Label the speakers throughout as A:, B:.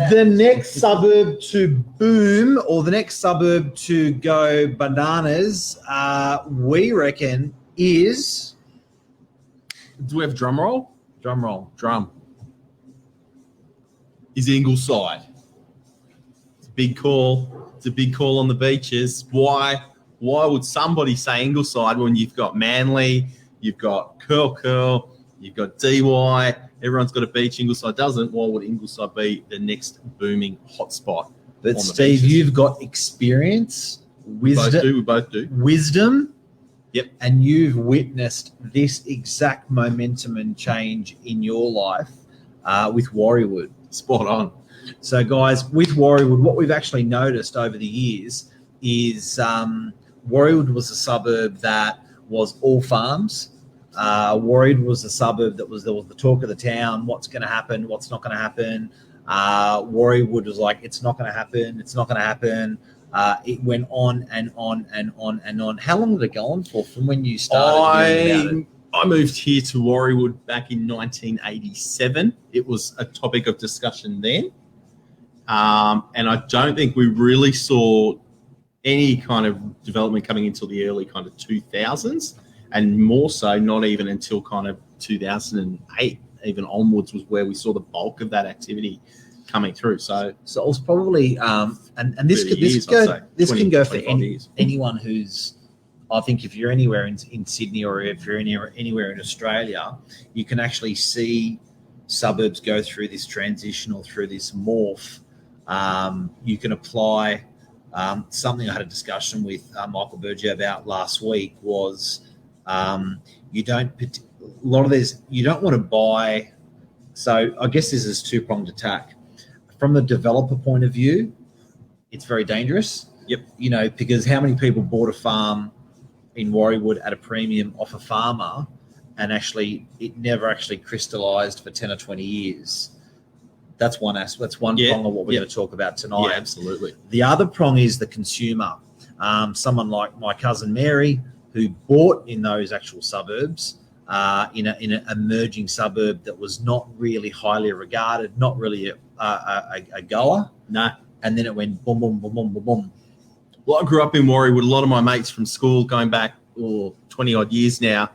A: The next suburb to boom, or the next suburb to go bananas, we reckon is...
B: Do we have drum roll?
A: Drum roll.
B: Drum. Is Ingleside. It's a big call. It's a big call on the beaches. Why would somebody say Ingleside when you've got Manly, you've got Curl, you've got DY, everyone's got a beach, Ingleside doesn't? Why would Ingleside be the next booming hotspot?
A: But Steve, beaches? You've got experience, wisdom.
B: We both do.
A: Wisdom.
B: Yep.
A: And you've witnessed this exact momentum and change in your life with Warriewood.
B: Spot on.
A: So, guys, with Warriewood, what we've actually noticed over the years is Warriewood was a suburb that was all farms. Warriewood was a suburb that was the talk of the town. What's going to happen? What's not going to happen? Warriewood was like, it's not going to happen. It's not going to happen. It went on and on and on and on. How long did it go on for from when you started?
B: I moved here to Warriewood back in 1987. It was a topic of discussion then. And I don't think we really saw any kind of development coming until the early kind of 2000s, and more so not even until kind of 2008, even onwards was where we saw the bulk of that activity coming through. So
A: it was probably and this can go for anyone who's, I think if you're anywhere in Sydney or if you're anywhere in Australia, you can actually see suburbs go through this transition or through this morph. You can apply something I had a discussion with Michael Berger about last week was you don't want to buy. So I guess this is two-pronged attack. From the developer point of view, it's very dangerous.
B: Yep.
A: Because how many people bought a farm in Warriewood at a premium off a farmer, and actually it never actually crystallized for 10 or 20 years. That's one aspect. That's one prong of what we're going to talk about tonight.
B: Yeah, absolutely.
A: The other prong is the consumer. Someone like my cousin Mary, who bought in those actual suburbs, in an emerging suburb that was not really highly regarded, not really a goer.
B: No.
A: And then it went boom, boom, boom, boom, boom, boom.
B: Well, I grew up in Warriewood. A lot of my mates from school, going back 20-odd years now,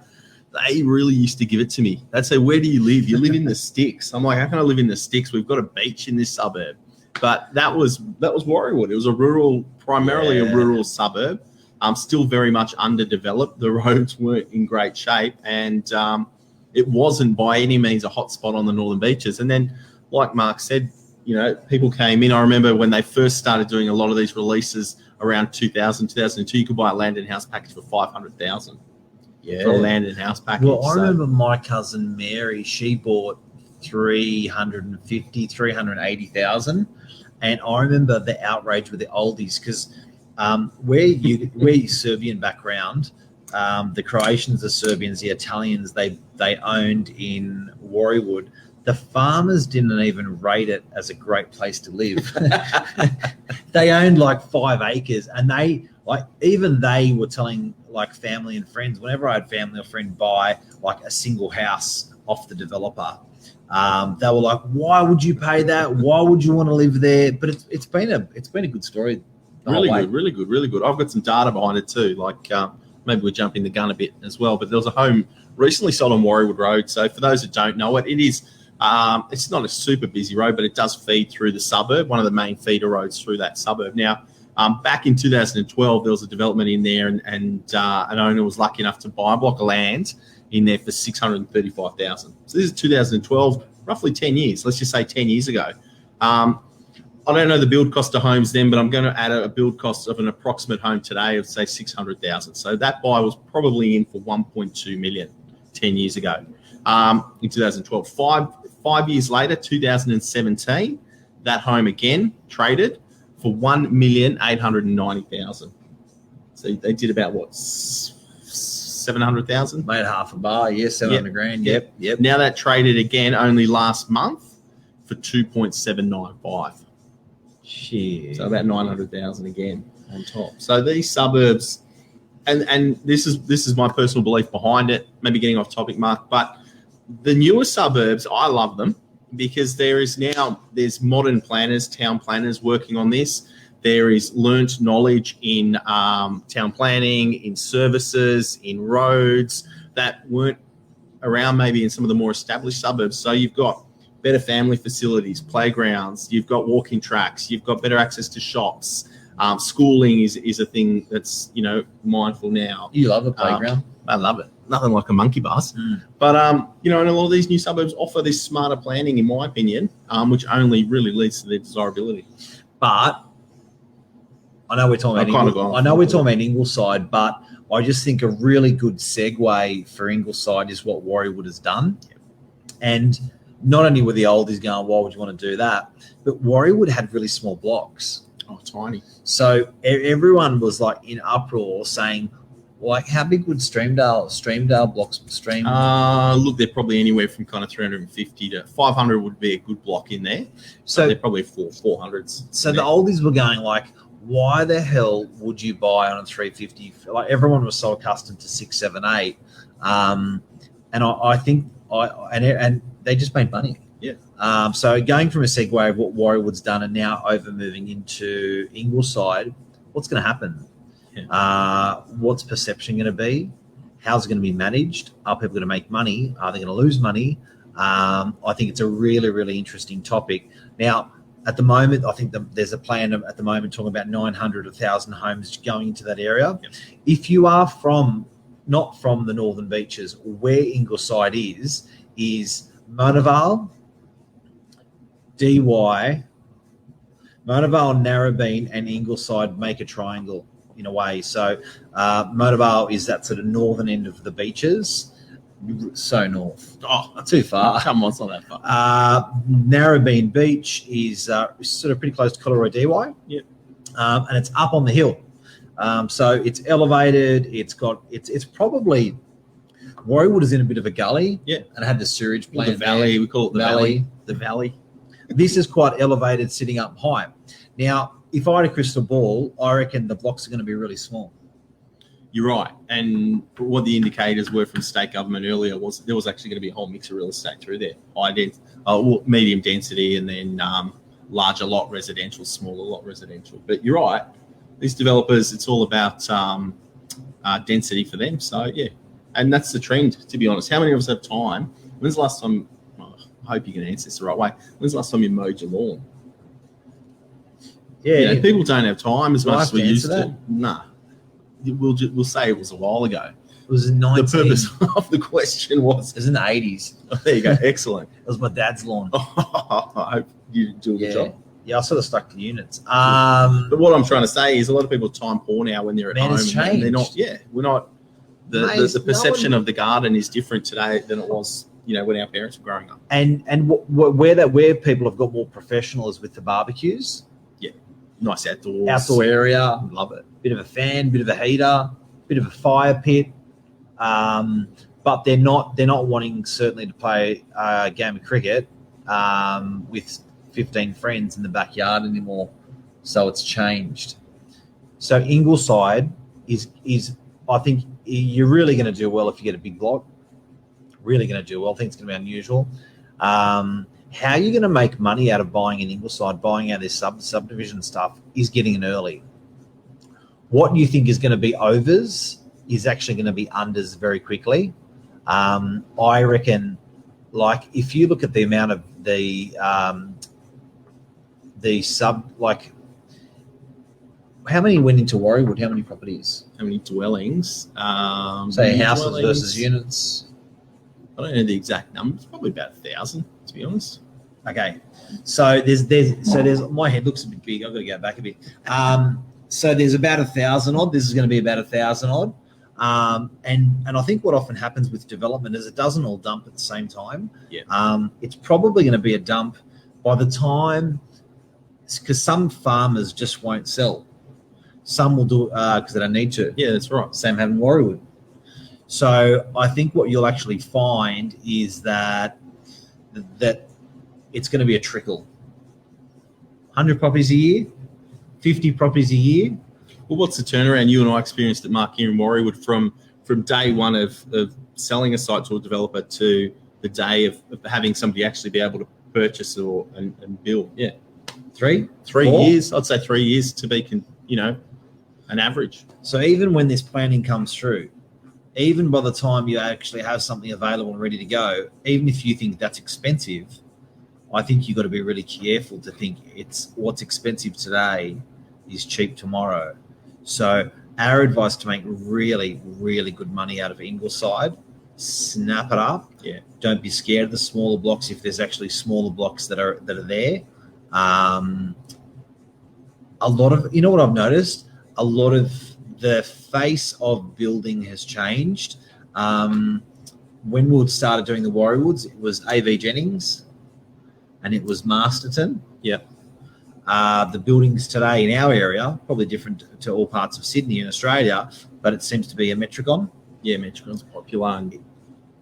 B: they really used to give it to me. They'd say, where do you live? You live in the sticks. I'm like, how can I live in the sticks? We've got a beach in this suburb. But that was Warriewood. It was primarily a rural suburb. Still very much underdeveloped. The roads weren't in great shape. And it wasn't by any means a hotspot on the northern beaches. And then, like Mark said, people came in. I remember when they first started doing a lot of these releases around 2000, 2002, you could buy a land and house package for $500,000.
A: Yeah.
B: For a land and house package.
A: Well, I remember my cousin Mary, she bought 380,000. And I remember the outrage with the oldies because we're Serbian background. The Croatians, the Serbians, the Italians, they owned in Warriewood. The farmers didn't even rate it as a great place to live. They owned like 5 acres, and they were telling like family and friends. Whenever I had family or friend buy like a single house off the developer, they were like, "Why would you pay that? Why would you want to live there?" But it's been a good story.
B: Really good. I've got some data behind it too. Like maybe we're jumping the gun a bit as well. But there was a home recently sold on Warriewood Road. So for those that don't know it, it is. It's not a super busy road, but it does feed through the suburb, one of the main feeder roads through that suburb. Now, back in 2012, there was a development in there, and an owner was lucky enough to buy a block of land in there for $635,000. So this is 2012, roughly 10 years. Let's just say 10 years ago. I don't know the build cost of homes then, but I'm going to add a build cost of an approximate home today of, say, $600,000. So that buy was probably in for $1.2 million 10 years ago in 2012. 5 years later, 2017, that home again traded for $1,890,000. So they did about what, 700,000?
A: Made half a bar, 700 grand. Yep.
B: Now that traded again only last month for 2.795.
A: Shit.
B: So about 900,000 again on top. So these suburbs, and this is my personal belief behind it. Maybe getting off topic, Mark, but the newer suburbs, I love them. because there's modern planners, town planners working on this. There is learnt knowledge in town planning, in services, in roads that weren't around maybe in some of the more established suburbs. So you've got better family facilities, playgrounds, you've got walking tracks, you've got better access to shops. Schooling is a thing that's, mindful now.
A: You love a playground?
B: I love it. Nothing like a monkey bus. But, and a lot of these new suburbs offer this smarter planning, in my opinion, which only really leads to their desirability.
A: But I know we're talking about Ingleside, but I just think a really good segue for Ingleside is what Warriewood has done. And not only were the oldies going, why would you want to do that? But Warriewood had really small blocks.
B: Oh, tiny.
A: So everyone was like in uproar saying, like, how big would Streamdale blocks stream?
B: Look, they're probably anywhere from kind of 350 to 500 would be a good block in there. So they're probably 400s.
A: So the oldies were going like, why the hell would you buy on a 350? Like everyone was so accustomed to 6, 7, 8. And I think they just made money.
B: Yeah.
A: So going from a segue of what Warriewood's done and now over moving into Ingleside, what's going to happen? Yeah. What's perception going to be? How's it going to be managed? Are people going to make money? Are they going to lose money? I think it's a really, really interesting topic. Now, at the moment, I think there's a plan at the moment talking about 900, 1,000 homes going into that area. Yep. If you are not from the Northern Beaches, where Ingleside is Monavale, DY, Monavale, Narrabeen, and Ingleside make a triangle in a way. So Monavale is that sort of northern end of the beaches. So north.
B: Oh,
A: too far.
B: Come on, it's not that far.
A: Narrabeen Beach is sort of pretty close to Collaroy DY.
B: Yep.
A: And it's up on the hill. So it's elevated. It's probably Warriewood is in a bit of a gully.
B: Yeah.
A: And it had the sewage plant.
B: The valley. We call it the valley.
A: The valley. This is quite elevated, sitting up high. Now, if I had a crystal ball, I reckon the blocks are going to be really small.
B: You're right. And what the indicators were from state government earlier was there was actually going to be a whole mix of real estate through there. Medium density and then larger lot residential, smaller lot residential. But you're right. These developers, it's all about density for them. So, yeah. And that's the trend, to be honest. How many of us have time? When's the last time, I hope you can answer this the right way, when's the last time you mowed your lawn?
A: Yeah.
B: People don't have time as much as we used to.
A: Nah.
B: We'll say it was a while ago.
A: It was in 19.
B: The purpose of the question was...
A: It was in the 80s.
B: Oh, there you go. Excellent.
A: It was my dad's lawn.
B: I hope you do a good job.
A: Yeah, I sort of stuck to units.
B: But what I'm trying to say is a lot of people are time poor now when they're at home.
A: It's changed.
B: They're not. Yeah, we're not. The perception of the garden is different today than it was, when our parents were growing up.
A: And where people have got more professional is with the barbecues.
B: Yeah, nice outdoors.
A: Outdoor area.
B: Love it.
A: Bit of a fan, bit of a heater, bit of a fire pit. But they're not wanting certainly to play a game of cricket with 15 friends in the backyard anymore. So it's changed. So Ingleside is I think you're really going to do well if you get a big block. Really going to do well. I think it's going to be unusual. How are you going to make money out of buying in Ingleside, buying out this subdivision stuff is getting in early. What you think is going to be overs is actually going to be unders very quickly. I reckon, like, if you look at the amount of how many went into Warriewood? How many properties?
B: How many dwellings?
A: Say houses versus units.
B: I don't know the exact numbers. Probably about 1,000, to be honest.
A: Okay, so there's my head looks a bit big. I've got to go back a bit. So there's about 1,000 odd. This is going to be about 1,000 odd. And I think what often happens with development is it doesn't all dump at the same time.
B: Yeah.
A: It's probably going to be a dump by the time, because some farmers just won't sell. Some will do it because they don't need to.
B: Yeah, that's right.
A: Same happened in Warriewood. So I think what you'll actually find is that it's going to be a trickle. 100 properties a year, 50 properties a year.
B: Well, what's the turnaround you and I experienced at Mark here in Warriewood from day one of selling a site to a developer to the day of having somebody actually be able to purchase and build. Yeah,
A: 3
B: 3
A: 4?
B: years. I'd say 3 years to be, an average.
A: So even when this planning comes through, even by the time you actually have something available and ready to go, even if you think that's expensive, I think you've got to be really careful to think it's what's expensive today is cheap tomorrow. So our advice to make really, really good money out of Ingleside, snap it up.
B: Yeah.
A: Don't be scared of the smaller blocks if there's actually smaller blocks that are there. A lot of, what I've noticed, a lot of the face of building has changed. When we started doing the Warriorwoods, it was AV Jennings and it was Masterton.
B: Yeah.
A: The buildings today in our area, probably different to all parts of Sydney and Australia, but it seems to be a Metricon.
B: Yeah, Metricon's popular. And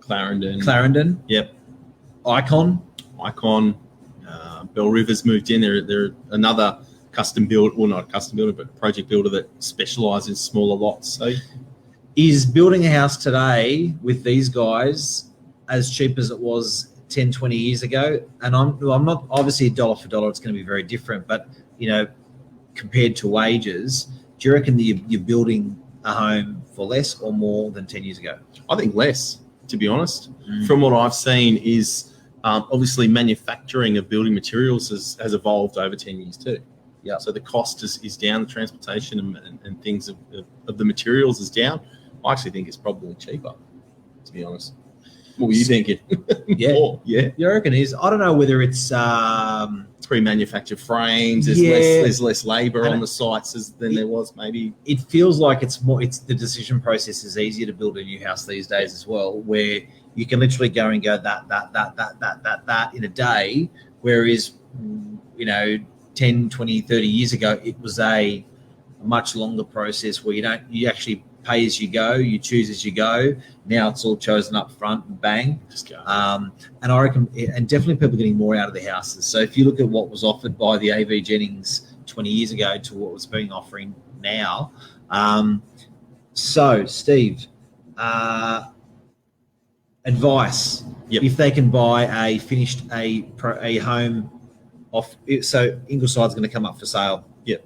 A: Clarendon.
B: Yep.
A: Icon.
B: Bell River's moved in. They're another custom build, well, not a custom builder, but a project builder that specialises in smaller lots. So,
A: is building a house today with these guys as cheap as it was 10, 20 years ago? And I'm not, obviously dollar for dollar, it's going to be very different, but, compared to wages, do you reckon that you're building a home for less or more than 10 years ago?
B: I think less, to be honest. From what I've seen is obviously manufacturing of building materials has evolved over 10 years too.
A: Yeah.
B: So the cost is down, the transportation and things of the materials is down. I actually think it's probably cheaper, to be honest. What were you thinking?
A: Yeah.
B: More, yeah.
A: You reckon it is? I don't know whether it's
B: pre-manufactured frames. There's less labour on the sites than there was maybe.
A: It feels like it's more. It's the decision process is easier to build a new house these days as well, where you can literally go that in a day, whereas 10, 20, 30 years ago, it was a much longer process where you actually pay as you go, you choose as you go. Now it's all chosen up front and bang.
B: Just go.
A: And I reckon, and definitely people are getting more out of the houses. So if you look at what was offered by the AV Jennings 20 years ago to what was being offering now. So Steve, advice,
B: Yep.
A: if they can buy a home off, so Ingleside's going to come up for sale.
B: Yep.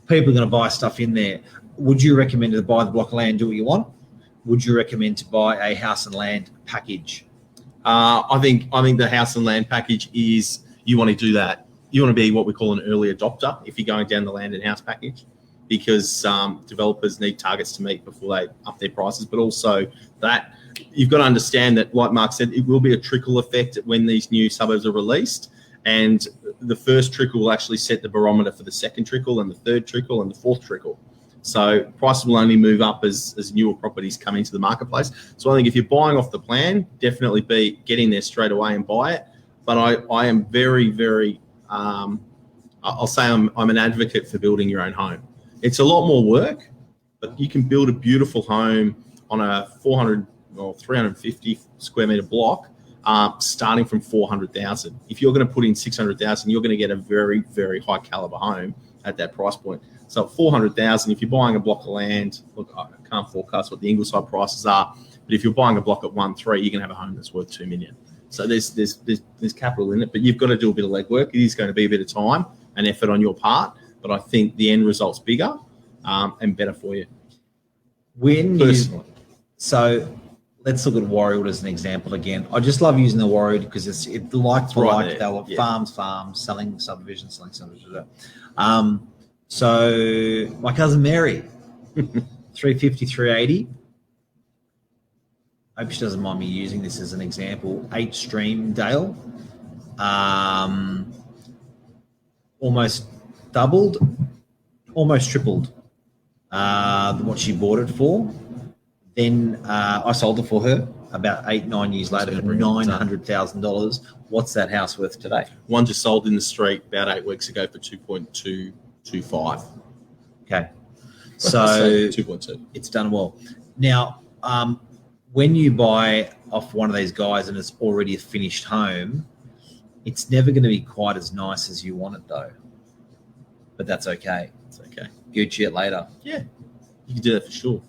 A: People are going to buy stuff in there. Would you recommend to buy the block of land, do what you want? Would you recommend to buy a house and land package?
B: I think the house and land package is, you want to do that. You want to be what we call an early adopter if you're going down the land and house package, because developers need targets to meet before they up their prices. But also that you've got to understand that, like Mark said, it will be a trickle effect when these new suburbs are released. And the first trickle will actually set the barometer for the second trickle and the third trickle and the fourth trickle. So prices will only move up as newer properties come into the marketplace. So I think if you're buying off the plan, definitely be getting there straight away and buy it. But I am very, very, I'll say I'm an advocate for building your own home. It's a lot more work, but you can build a beautiful home on a 400 or 350 square metre block, starting from 400,000. If you're going to put in 600,000, you're going to get a very, very high caliber home at that price point. So at 400,000, if you're buying a block of land, look, I can't forecast what the Ingleside prices are, but if you're buying a block at 1.3, you're going to have a home that's worth 2 million. So there's capital in it, but you've got to do a bit of legwork. It is going to be a bit of time and effort on your part, but I think the end result's bigger and better for you.
A: So let's look at Warriorwood as an example again. I just love using the Warriorwood because it's like for
B: right
A: like.
B: There.
A: They were
B: Yeah.
A: farms, selling subdivisions. So my cousin Mary, 350, 380. I hope she doesn't mind me using this as an example. 8 Stream Dale, almost doubled, almost tripled what she bought it for. Then I sold it for her about 8-9 years later for $900,000. What's that house worth today?
B: One just sold in the street about 8 weeks ago for 2.225.
A: Okay,
B: So 2.2.
A: It's done well. Now, when you buy off one of these guys and it's already a finished home, it's never going to be quite as nice as you want it though. But that's okay.
B: It's okay.
A: Gucci it later.
B: Yeah, you can do that for sure.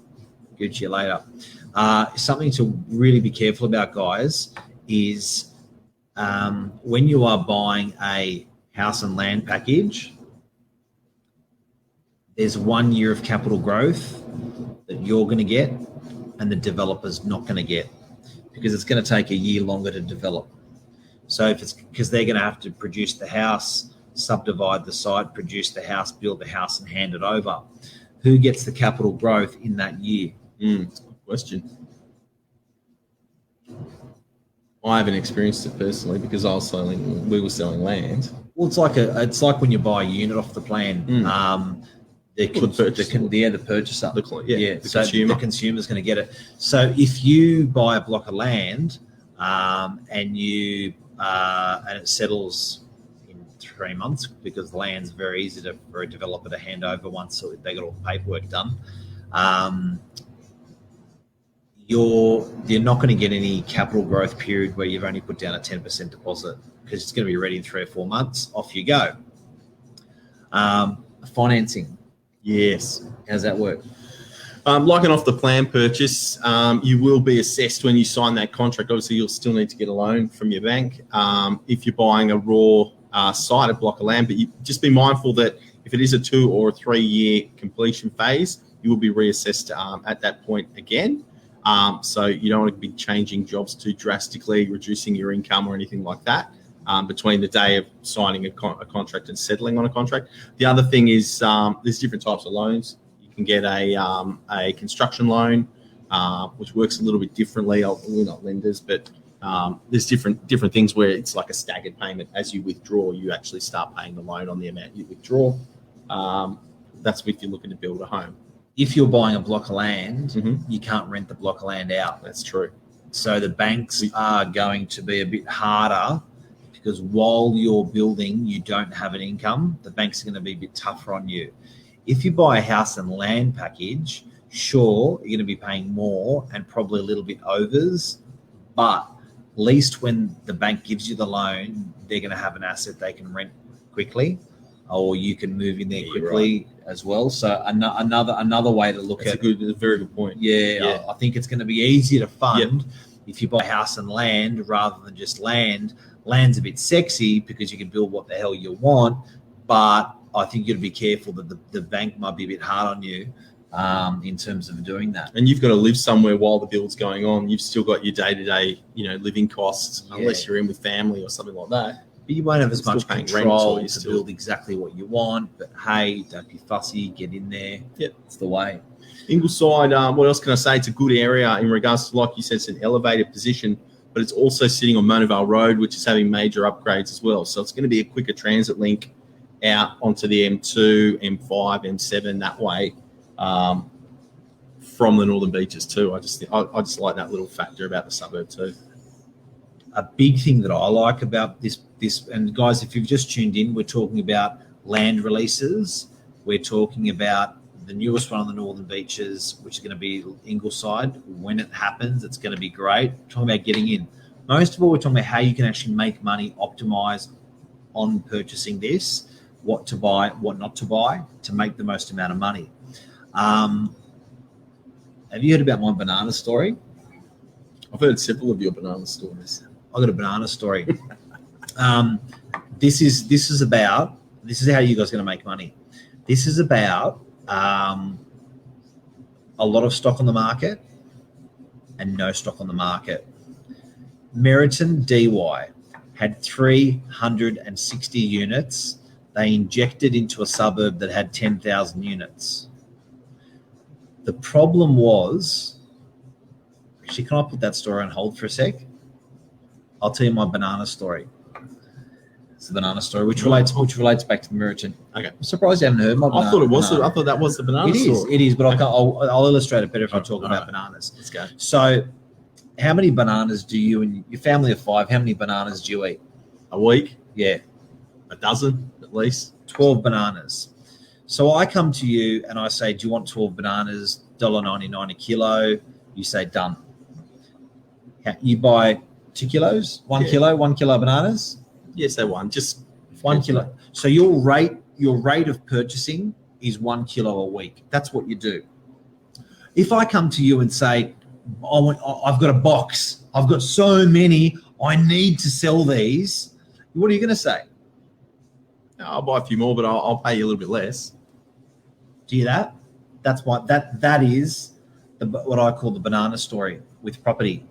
A: Gucci it later. Something to really be careful about, guys, is when you are buying a house and land package, there's 1 year of capital growth that you're going to get and the developer's not going to get, because it's going to take a year longer to develop. So if it's because they're going to have to produce the house, subdivide the site, produce the house, build the house and hand it over. Who gets the capital growth in that year?
B: That's a good question. I haven't experienced it personally because we were selling land.
A: Well, it's like when you buy a unit off the plan. The purchaser. The consumer's going to get it. So if you buy a block of land and it settles in 3 months, because land's very easy for a developer to hand over once they got all the paperwork done, you're not going to get any capital growth period where you've only put down a 10% deposit, because it's going to be ready in 3 or 4 months. Off you go. Financing.
B: Yes.
A: How's that work?
B: Like an off-the-plan purchase, you will be assessed when you sign that contract. Obviously, you'll still need to get a loan from your bank if you're buying a raw site, a block of land. But you just be mindful that if it is a 2 or 3 year completion phase, you will be reassessed at that point again. So you don't want to be changing jobs too drastically, reducing your income or anything like that between the day of signing a contract and settling on a contract. The other thing is there's different types of loans. You can get a construction loan, which works a little bit differently. We're not lenders, but there's different things where it's like a staggered payment. As you withdraw, you actually start paying the loan on the amount you withdraw. That's if you're looking to build a home.
A: If you're buying a block of land, you can't rent the block of land out.
B: That's true.
A: So the banks are going to be a bit harder, because while you're building, you don't have an income. The banks are going to be a bit tougher on you. If you buy a house and land package, sure, you're going to be paying more and probably a little bit overs, but at least when the bank gives you the loan, they're going to have an asset they can rent quickly, or you can move in there quickly as well. So another way to look at
B: a very good point.
A: Yeah. I think it's going to be easier to fund if you buy a house and land rather than just land. Land's a bit sexy because you can build what the hell you want, but I think you've got to be careful that the bank might be a bit hard on you in terms of doing that.
B: And you've got to live somewhere while the build's going on. You've still got your day-to-day, living costs, unless you're in with family or something like that.
A: But you won't have as much control to build exactly what you want. But hey, don't be fussy. Get in there.
B: Yep.
A: It's the way.
B: Ingleside, what else can I say? It's a good area in regards to, like you said, it's an elevated position, but it's also sitting on Monavale Road, which is having major upgrades as well. So it's going to be a quicker transit link out onto the M2, M5, M7 that way from the Northern Beaches too. I just like that little factor about the suburb too.
A: A big thing that I like about this, and guys, if you've just tuned in, we're talking about land releases. We're talking about the newest one on the Northern Beaches, which is going to be Ingleside. When it happens, it's going to be great. We're talking about getting in. Most of all, we're talking about how you can actually make money, optimize on purchasing this, what to buy, what not to buy, to make the most amount of money. Have you heard about my banana story?
B: I've heard several of your banana stories.
A: I've got a banana story. This is how you guys are going to make money. This is about a lot of stock on the market and no stock on the market. Meriton DY had 360 units. They injected into a suburb that had 10,000 units. The problem was, actually, can I put that story on hold for a sec? I'll tell you my banana story. It's the banana story, which relates back to Meriton.
B: Okay.
A: I'm surprised you haven't heard my banana.
B: I thought that was the banana story.
A: It is, but I'll illustrate it better if I talk about bananas.
B: Let's go.
A: So, how many bananas do you and your family of 5? How many bananas do you eat
B: a week?
A: Yeah,
B: a dozen at least.
A: 12 bananas. So I come to you and I say, do you want 12 bananas? $1.99 a kilo. You say done. You buy 2 kilos, 1 kilo, 1 kilo bananas.
B: Yes, they won. Just
A: 1 kilo. So your rate of purchasing is 1 kilo a week. That's what you do. If I come to you and say, I've got a box, I've got so many, I need to sell these. What are you going to say?
B: I'll buy a few more, but I'll pay you a little bit less.
A: Do you that? That's what that is what I call the banana story with property.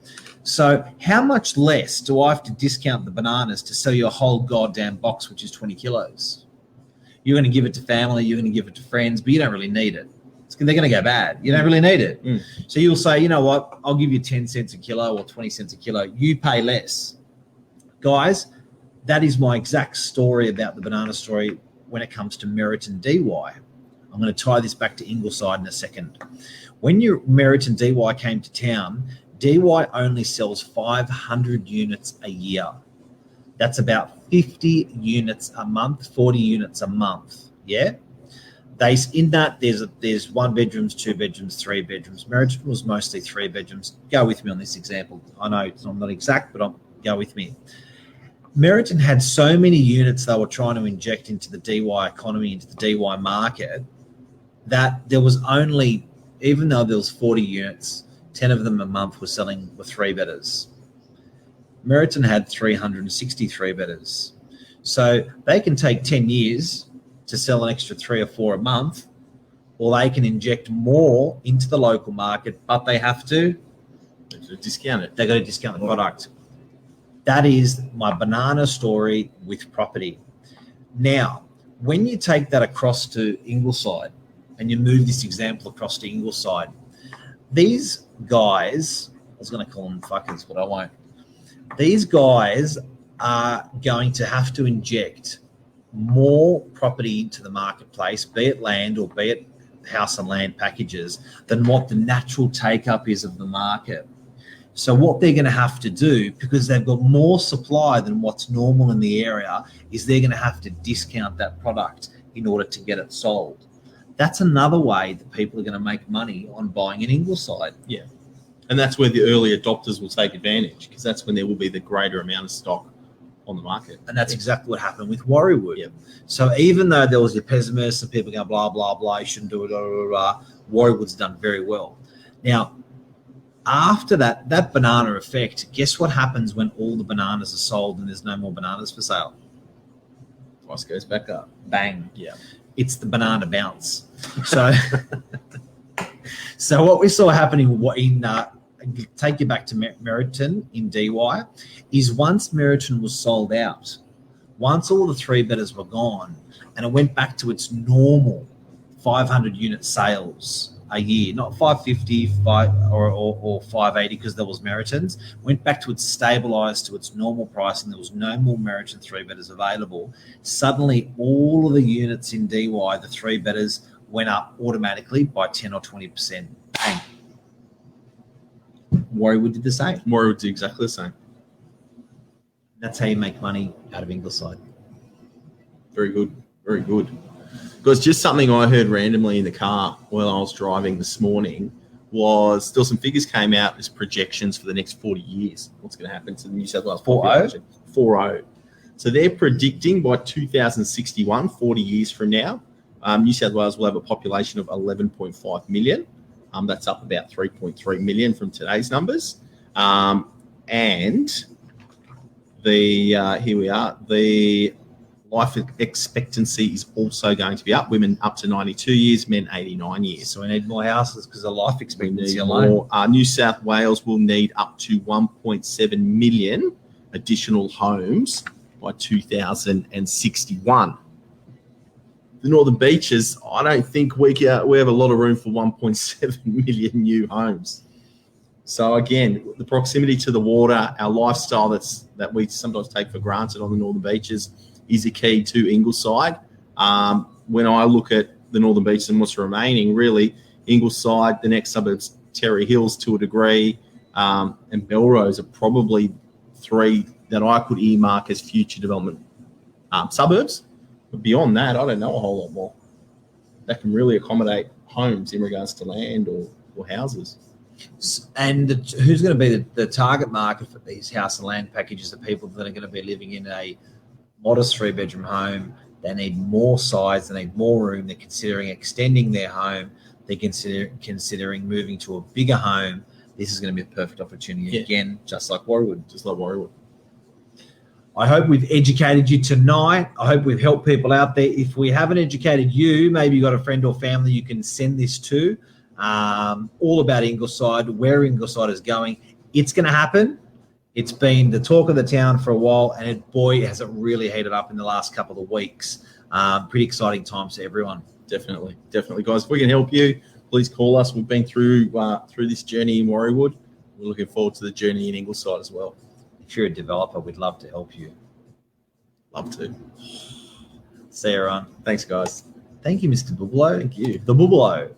A: So how much less do I have to discount the bananas to sell you a whole goddamn box, which is 20 kilos? You're going to give it to family, you're going to give it to friends, but you don't really need it. They're going to go bad. You don't really need it. So you'll say, you know what, I'll give you 10 cents a kilo or 20 cents a kilo. You pay less. Guys, that is my exact story about the banana story when it comes to Meriton DY. I'm going to tie this back to Ingleside in a second. When your Meriton DY came to town, DY only sells 500 units a year. That's about 50 units a month, 40 units a month. Yeah? In that, there's 1 bedrooms, 2 bedrooms, 3 bedrooms. Meriton was mostly 3 bedrooms. Go with me on this example. I know it's not exact, but go with me. Meriton had so many units they were trying to inject into the DY economy, into the DY market, that there was only, even though there was 40 units, 10 of them a month were selling with 3-bedders. Meriton had 363 bedders. So they can take 10 years to sell an extra 3 or 4 a month, or they can inject more into the local market, but they have to
B: discount it.
A: They've got to discount the product. That is my banana story with property. Now, when you take that across to Ingleside and you move this example across to Ingleside, these guys, I was going to call them fuckers, but I won't. These guys are going to have to inject more property into the marketplace, be it land or be it house and land packages, than what the natural take-up is of the market. So what they're going to have to do, because they've got more supply than what's normal in the area, is they're going to have to discount that product in order to get it sold. That's another way that people are going to make money on buying an Ingleside.
B: Yeah. And that's where the early adopters will take advantage, because that's when there will be the greater amount of stock on the market.
A: And that's exactly what happened with Warriewood.
B: Yep.
A: So even though there was your pessimists and people going, blah, blah, blah, you shouldn't do it, blah, blah, blah, Warriewood's done very well. Now, after that banana effect, guess what happens when all the bananas are sold and there's no more bananas for sale?
B: Price goes back up.
A: Bang.
B: Yeah.
A: It's the banana bounce. So, so what we saw happening take you back to Meriton in DY, is once Meriton was sold out, once all the 3-bedders were gone, and it went back to its normal 500 unit sales a year, not 550 or 580 because there was Meritons, went back to its stabilised to its normal price, and there was no more Meriton 3-bedders available. Suddenly, all of the units in DY, the 3-bedders, went up automatically by 10 or 20%. Bang. Warriewood did the same.
B: Warriewood did exactly the same.
A: That's how you make money out of Ingleside.
B: Very good. Very good. Because just something I heard randomly in the car while I was driving this morning was still some figures came out as projections for the next 40 years. What's going to happen to the New South Wales population? 40. So they're predicting by 2061, 40 years from now, New South Wales will have a population of 11.5 million. That's up about 3.3 million from today's numbers. And here we are, the life expectancy is also going to be up. Women up to 92 years, men 89 years.
A: So we need more houses because of life expectancy alone.
B: New South Wales will need up to 1.7 million additional homes by 2061. The Northern Beaches, I don't think we have a lot of room for 1.7 million new homes. So again, the proximity to the water, our lifestyle that we sometimes take for granted on the Northern Beaches is a key to Ingleside. When I look at the Northern Beaches and what's remaining, really, Ingleside, the next suburbs, Terry Hills to a degree, and Belrose are probably 3 that I could earmark as future development suburbs. But beyond that, I don't know a whole lot more that can really accommodate homes in regards to land or houses.
A: And who's going to be the target market for these house and land packages? The people that are going to be living in a modest 3-bedroom home. They need more size, they need more room. They're considering extending their home. They're considering moving to a bigger home. This is going to be a perfect opportunity again, just like Warriewood. I hope we've educated you tonight. I hope we've helped people out there. If we haven't educated you, maybe you've got a friend or family you can send this to. All about Ingleside, where Ingleside is going. It's going to happen. It's been the talk of the town for a while, and boy, has it really heated up in the last couple of weeks. Pretty exciting times for everyone.
B: Definitely, guys. If we can help you, please call us. We've been through this journey in Warriewood. We're looking forward to the journey in Ingleside as well.
A: If you're a developer, we'd love to help you.
B: Love to.
A: See you, everyone.
B: Thanks, guys.
A: Thank you, Mr. Bubalo.
B: Thank you.
A: The Bubalo.